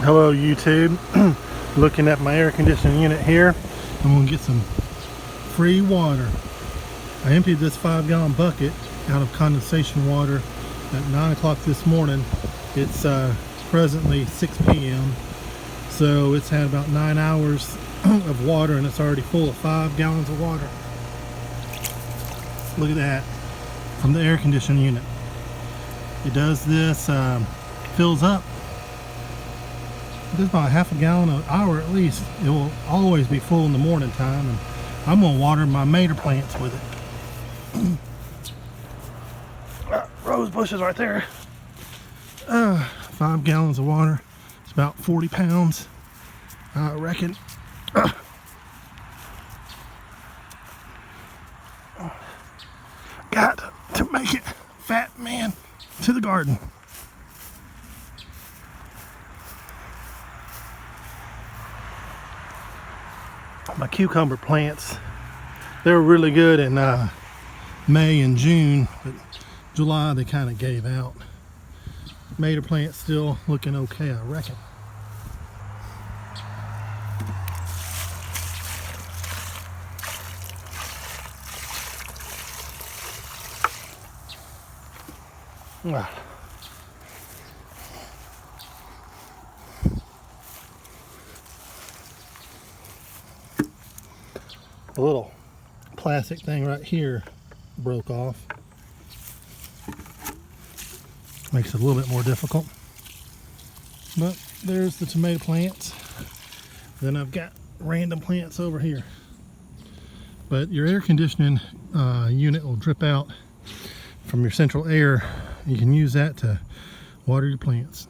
Hello YouTube. Looking at my air conditioning unit here. I'm going to get some free water. I emptied this 5-gallon bucket out of condensation water at 9 o'clock this morning. It's presently 6 p.m. So it's had about 9 hours of water and it's already full of 5 gallons of water. Look at that, from the air conditioning unit. It does this, fills up. There's about half a gallon an hour at least. It will always be full in the morning time, and I'm gonna water my Mater plants with it. Rose bushes right there. 5 gallons of water. It's about 40 pounds, I reckon. Got to make it fat man to the garden. My cucumber plants, they were really good in May and June, but July they kind of gave out. Mater plants still looking okay, I reckon. A little plastic thing right here broke off. Makes it a little bit more difficult. But there's the tomato plants. Then I've got random plants over here. But your air conditioning unit will drip out from your central air. You can use that to water your plants.